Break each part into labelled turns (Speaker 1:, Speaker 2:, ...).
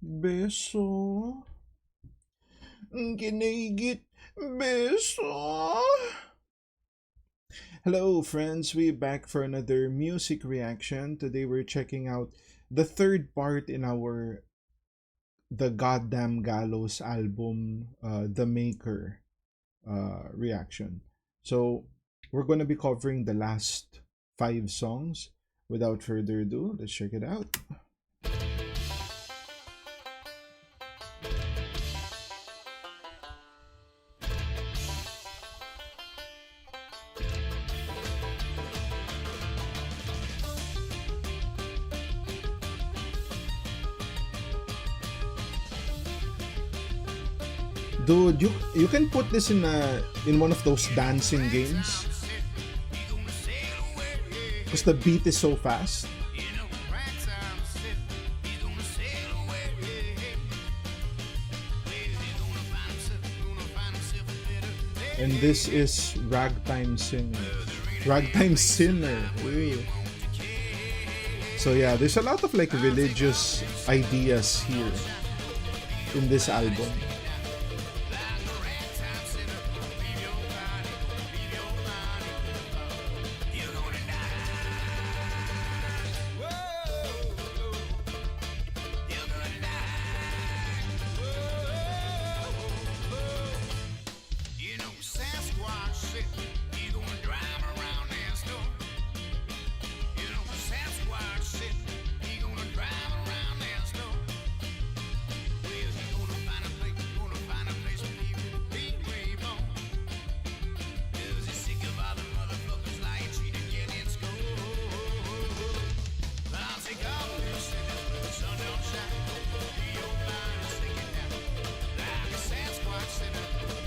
Speaker 1: Beso. Ginigit. Beso. Hello, friends. We're back for another music reaction. Today we're checking out the third part in our The Goddamn Gallows album, The Maker reaction. So we're going to be covering the last five songs. Without further ado, let's check it out. Dude, you can put this in one of those dancing games because the beat is so fast. And this is Ragtime Singer. Ragtime Sinner. Ooh. So yeah, there's a lot of like religious ideas here in this album.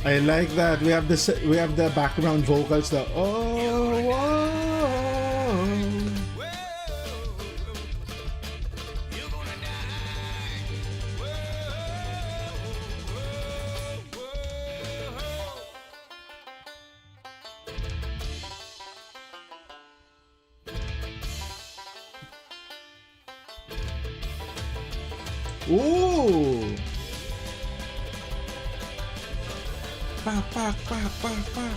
Speaker 1: I like that. We have the background vocals. The oh, ooh. Pak, pak, pak, pak, pak.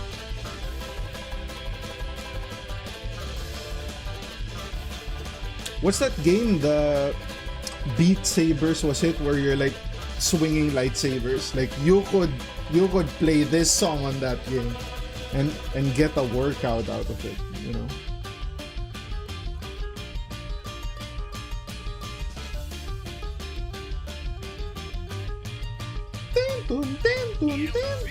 Speaker 1: What's that game? The Beat Sabers, was it, where you're like swinging lightsabers? Like you could play this song on that game and get a workout out of it, you know? Dun, dun, dun, dun, dun.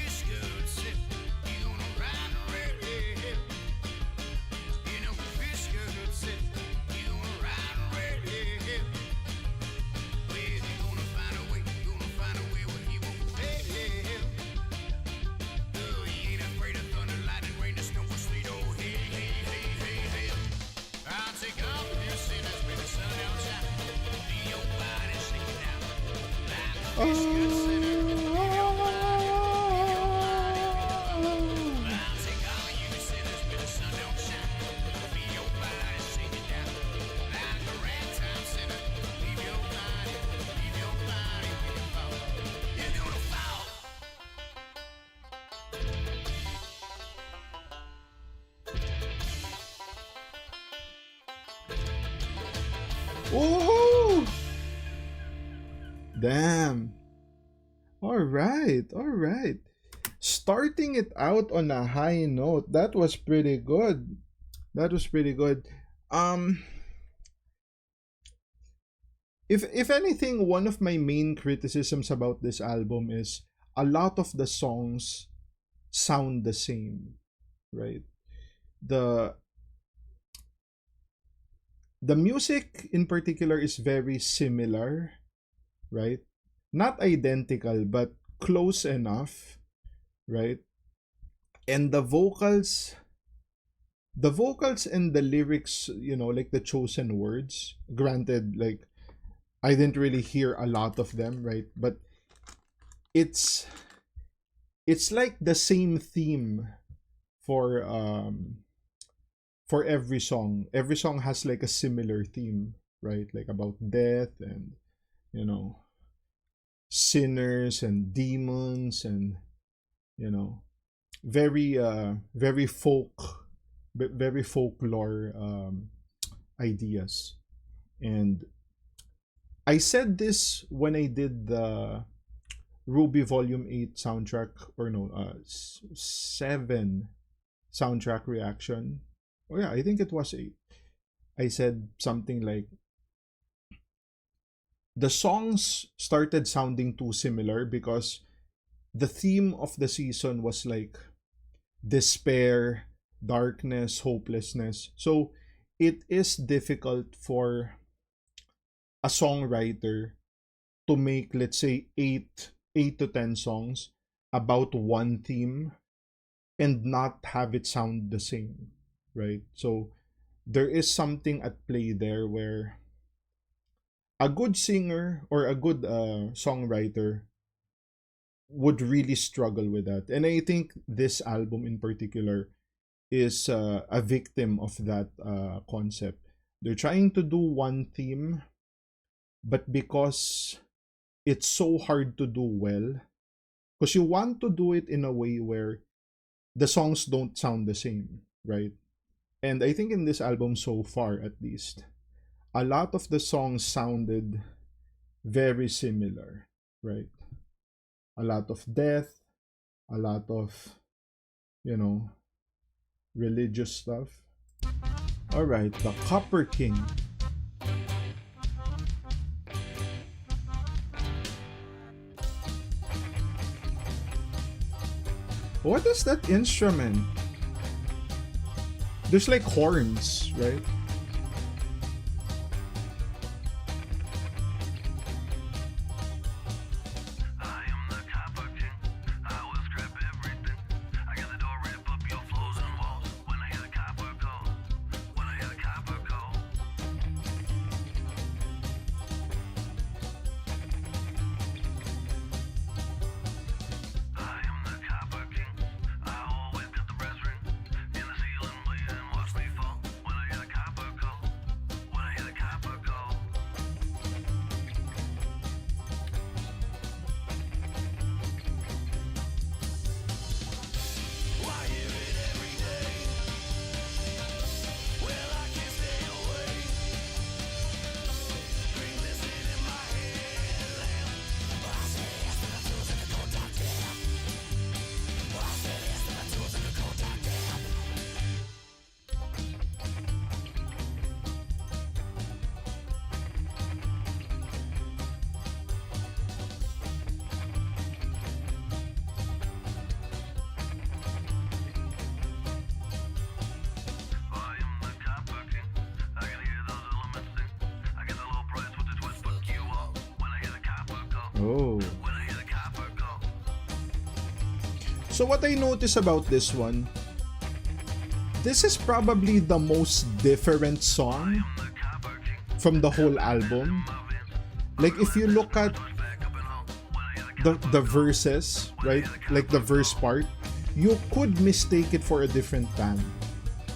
Speaker 1: Oh, damn. All right, all right. Starting it out on a high note. That was pretty good. That was pretty good. Um, if anything, one of my main criticisms about this album is a lot of the songs sound the same, right? The the music in particular is very similar, right? Not identical, but close enough, right? And the vocals and the lyrics, like the chosen words, granted, like I didn't really hear a lot of them, right? But it's it's like the same theme for every song. Every song has like a similar theme, right? Like about death and you know sinners and demons, and you know, very very folklore ideas. And I said this when I did the Ruby Volume 8 soundtrack, or no, 7 soundtrack reaction. Oh yeah, I think it was 8. I said something like the songs started sounding too similar because the theme of the season was like despair, darkness, hopelessness. So it is difficult for a songwriter to make, let's say, 8 to 10 songs about one theme and not have it sound the same, right? So there is something at play there where a good singer or a good songwriter would really struggle with that. And I think this album in particular is a victim of that concept. They're trying to do one theme, but because it's so hard to do well, because you want to do it in a way where the songs don't sound the same, right? And I think in this album so far, at least, a lot of the songs sounded very similar, right? A lot of death, a lot of, you know, religious stuff. All right, the Copper King. What is that instrument? There's like horns, right? Oh. So what I noticed about this one, this is probably the most different song from the whole album. Like if you look at the verses, right? Like the verse part, you could mistake it for a different band.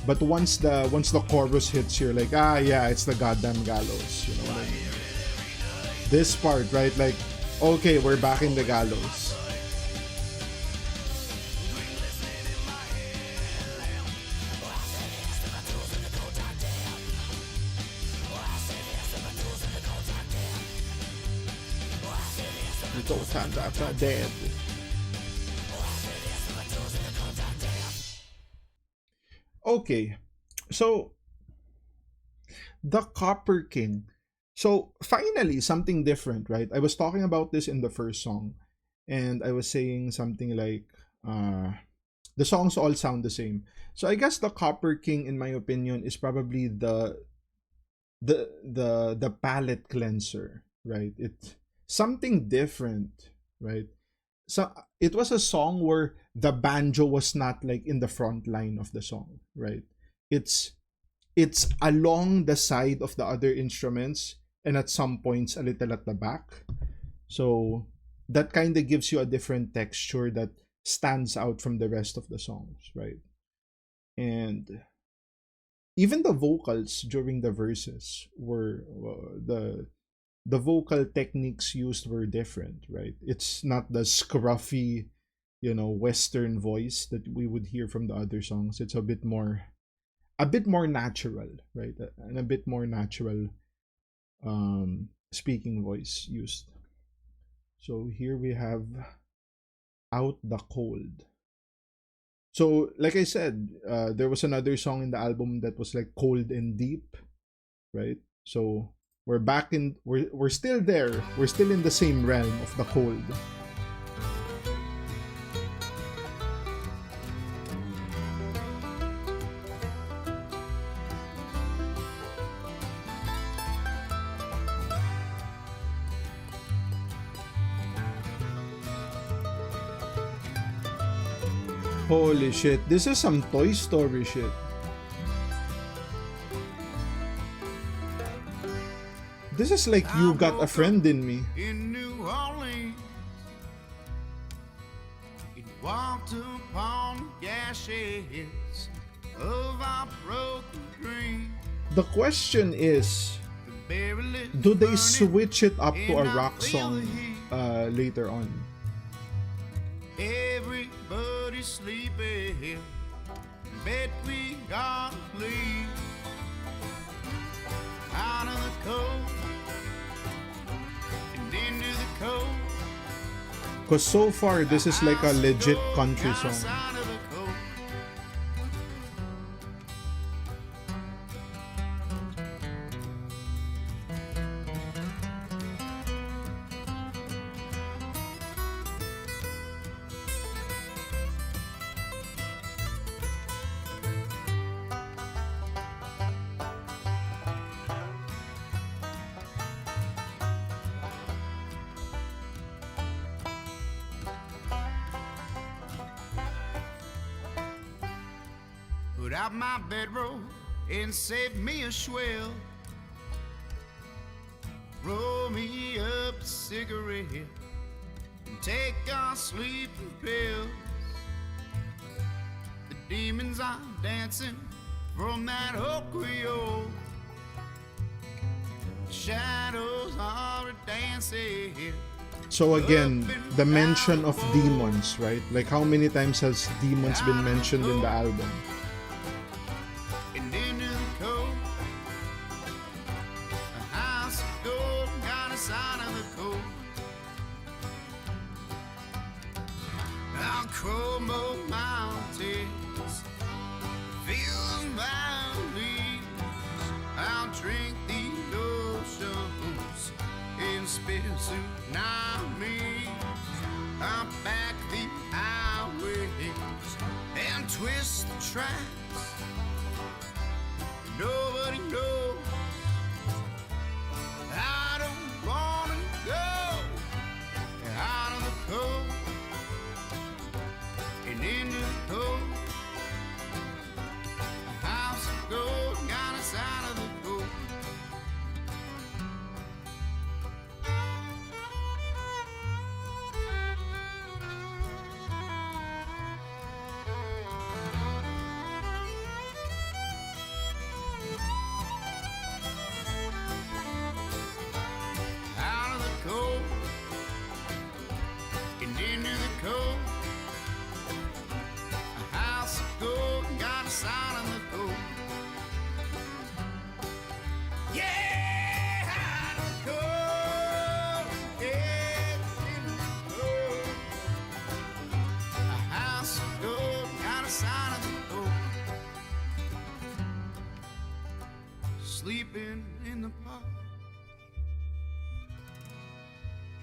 Speaker 1: But once the chorus hits, you're like, ah yeah, it's the Goddamn Gallows. You know what I mean? This part, right? Like, okay, we're back in the Gallows. You don't stand after dead. Okay, so the Copper King. So finally, something different, right? I was talking about this in the first song, and I was saying something like, the songs all sound the same. So I guess the Copper King, in my opinion, is probably the palette cleanser, right? It's something different, right? So it was a song where the banjo was not like in the front line of the song, right? It's it's along the side of the other instruments and at some points a little at the back. So that kind of gives you a different texture that stands out from the rest of the songs, right? And even the vocals during the verses were the the vocal techniques used were different, right? It's not the scruffy, Western voice that we would hear from the other songs. It's a bit more natural, right? And a bit more natural speaking voice used. So here we have Out the Cold. So like I said, there was another song in the album that was like cold and deep, right? So we're still there. We're still in the same realm of the cold. Holy shit, this is some Toy Story shit. This is like You Got a Friend in Me.
Speaker 2: In New Orleans, it walked upon the ashes of our broken dream.
Speaker 1: The question is,
Speaker 2: The barrel
Speaker 1: do they
Speaker 2: burning,
Speaker 1: switch it up to a
Speaker 2: and I
Speaker 1: rock
Speaker 2: feel
Speaker 1: song
Speaker 2: the heat.
Speaker 1: later on?
Speaker 2: Everybody's sleeping. Bet we gotta leave out of the cold and into the cold.
Speaker 1: Because so far, this is like a legit country song.
Speaker 2: Out of the cold. Put out my bedroll and save me a swell. Roll me up a cigarette and take our sleeping pills. The demons are dancing from that old Creole. Shadows are dancing.
Speaker 1: So again, the mention of demons, right? Like how many times has demons been mentioned in the album?
Speaker 2: And into the cold, a house of gold got us out of the cold. I'll crumble mountains, feel the valleys. I'll drink the oceans and spill tsunamis. I'll back the highways and twist the tracks. Nobody knows. I don't wanna go out of the cold and into the cold. A house of gold got us out of the cold. Out of the cold and into the cold. A house of gold got us out of the cold. Yeah, out of the cold. Yeah, into the cold. A house of gold got us out of the cold. Sleeping in the park,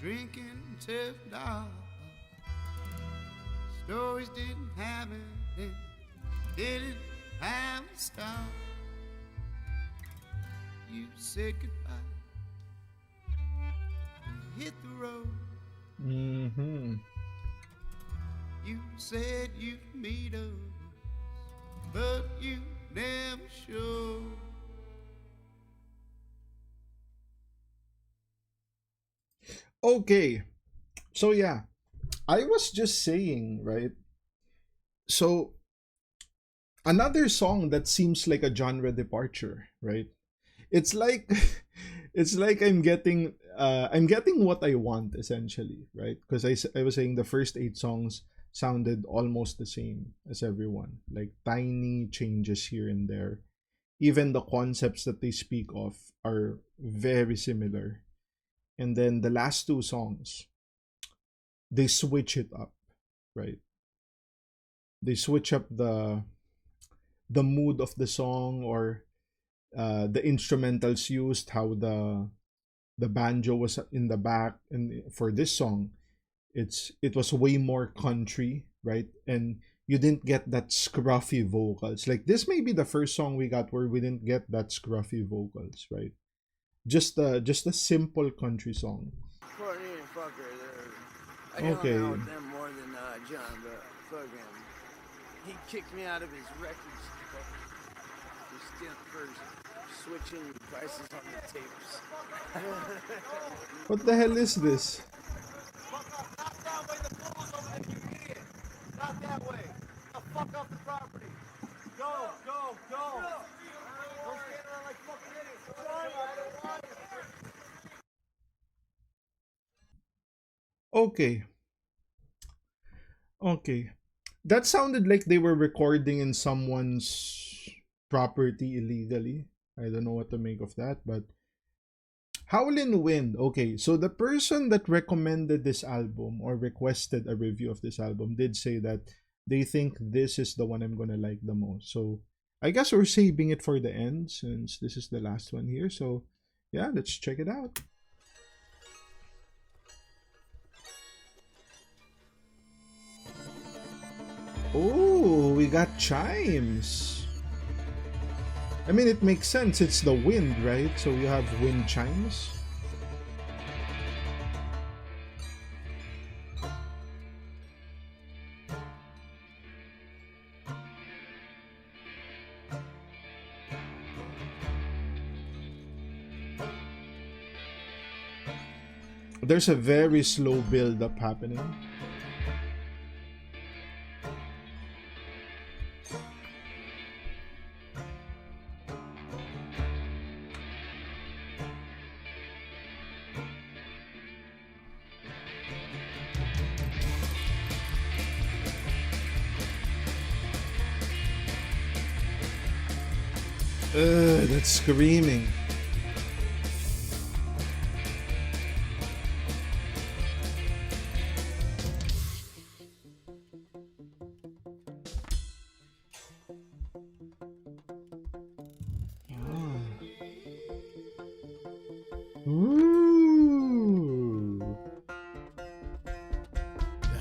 Speaker 2: drinking till dark. Stories didn't happen, didn't have a start. You said goodbye, hit the road.
Speaker 1: Mm-hmm.
Speaker 2: You said you'd meet us, but you never showed.
Speaker 1: Okay. So yeah, I was just saying, right? So another song that seems like a genre departure, right? It's like it's like I'm getting I'm getting what I want essentially, right? Because I was saying the first 8 songs sounded almost the same as everyone, like tiny changes here and there. Even the concepts that they speak of are very similar. And then the last 2 songs, they switch it up, right? They switch up the mood of the song, or the instrumentals used, how the banjo was in the back. And for this song, it was way more country, right? And you didn't get that scruffy vocals. Like, this may be the first song we got where we didn't get that scruffy vocals, right? Just a simple country song.
Speaker 3: Courtney and fucker, I
Speaker 1: Okay.
Speaker 3: hung out with them more than John, but fucking, he kicked me out of his record store for switching prices on the tapes.
Speaker 1: What the hell is this?
Speaker 3: Not that way, the pool's over there, you idiot. Not that way. The fuck off the property. Go. Don't stand around like fucking idiots. Sorry, I don't want it.
Speaker 1: Okay. That sounded like they were recording in someone's property illegally. I don't know what to make of that, but Howlin' Wind. Okay, so the person that recommended this album or requested a review of this album did say that they think this is the one I'm gonna like the most. So I guess we're saving it for the end since this is the last one here. So yeah, let's check it out. Oh, we got chimes. I mean, it makes sense. It's the wind, right? So you have wind chimes. There's a very slow build up happening. That's screaming. Ooh.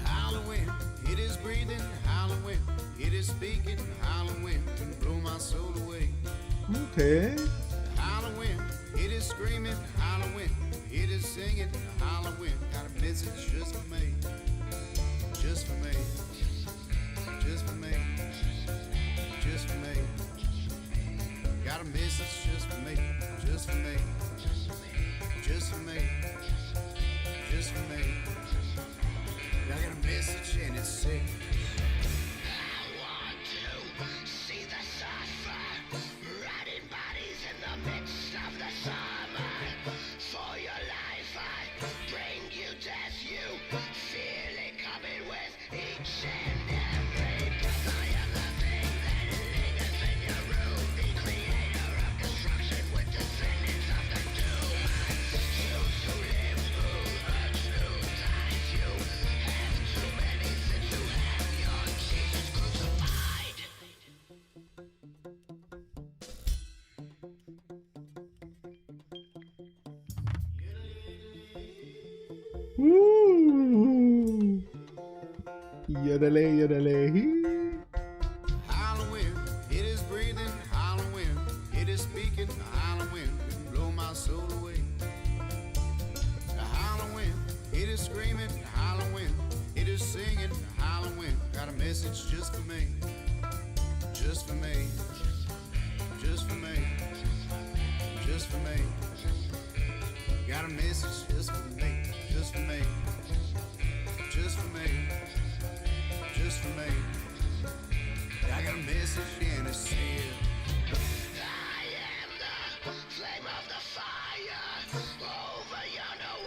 Speaker 2: Halloween, it is breathing, Halloween, it is speaking, Halloween, can blow my soul away.
Speaker 1: Okay.
Speaker 2: Halloween, it is screaming, Halloween, it is singing, Halloween, got a message just for me, just for me, just for me, just for me. Got a message just for me, just for me, just for me, just for me. I got a message and it's sick.
Speaker 1: Ooh. Yodele, yodele.
Speaker 2: Halloween, it is breathing, Halloween, it is speaking, Halloween, blow my soul away. Halloween, it is screaming, Halloween, it is singing, Halloween, got a message just for me, just for me, just for me, just for me. Got a message just for me, just for me, just for me, just for me. I got a message and it's sealed. I am the flame of the fire over yonder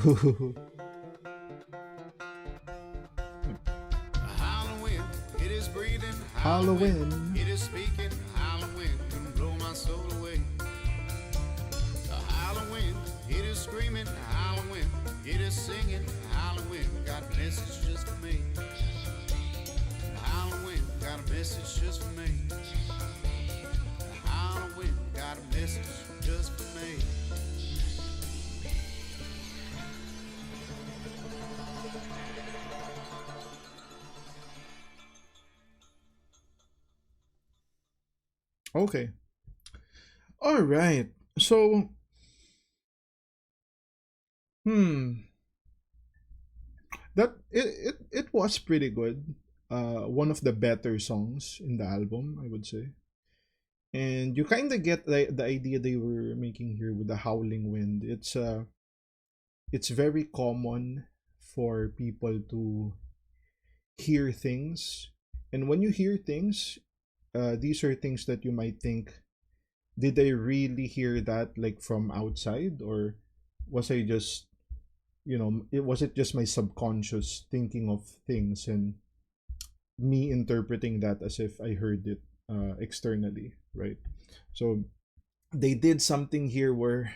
Speaker 2: Halloween, it is breathing.
Speaker 1: Halloween.
Speaker 2: It is speaking. Halloween can blow my soul away. Halloween, it is screaming. Halloween, it is singing. Halloween, got a message just for me. Halloween, got a message just for me. Halloween, got a message just for me.
Speaker 1: Okay. All right. So, hmm, that it was pretty good. One of the better songs in the album, I would say. And you kind of get the idea they were making here with the howling wind. It's very common for people to hear things, and when you hear things, these are things that you might think, did I really hear that like from outside, or was I just, was it just my subconscious thinking of things and me interpreting that as if I heard it externally, right? So they did something here where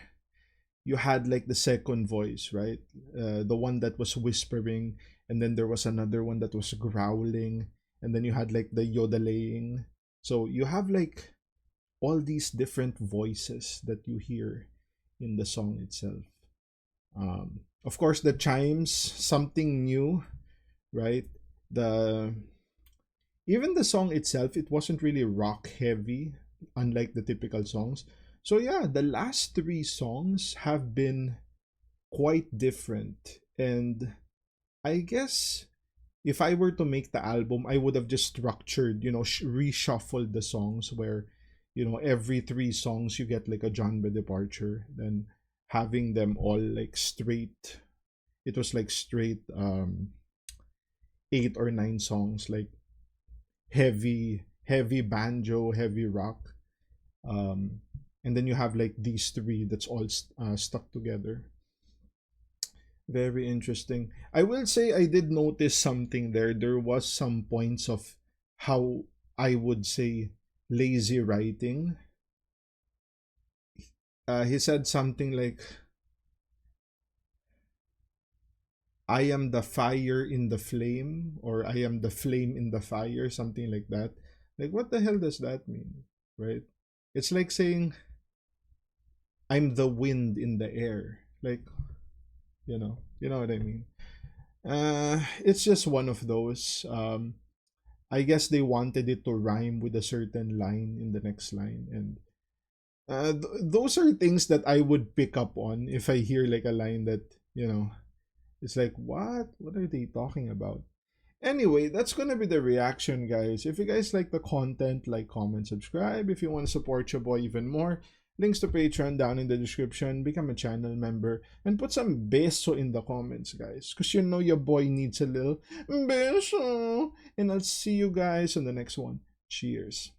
Speaker 1: you had like the second voice, right? The one that was whispering, and then there was another one that was growling, and then you had like the yodeling. So you have like all these different voices that you hear in the song itself. Of course, the chimes, something new, right? The Even the song itself, it wasn't really rock heavy, unlike the typical songs. So yeah, the last three songs have been quite different, and I guess if I were to make the album, I would have just structured, reshuffled the songs where, every three songs you get like a genre departure, then having them all like straight. It was like straight 8 or 9 songs, like heavy banjo, heavy rock, um, and then you have like these three that's all stuck together. Very interesting. I will say I did notice something there. There was some points of how I would say lazy writing. He said something like, I am the fire in the flame, or I am the flame in the fire, something like that. Like, what the hell does that mean? Right? It's like saying, I'm the wind in the air. Like, you know what I mean? It's just one of those. I guess they wanted it to rhyme with a certain line in the next line. And those are things that I would pick up on if I hear like a line that, it's like, what are they talking about? Anyway, that's gonna be the reaction, guys. If you guys like the content, like, comment, subscribe. If you want to support your boy even more, links to Patreon down in the description. Become a channel member and put some beso in the comments, guys, because you know your boy needs a little beso. And I'll see you guys on the next one. Cheers.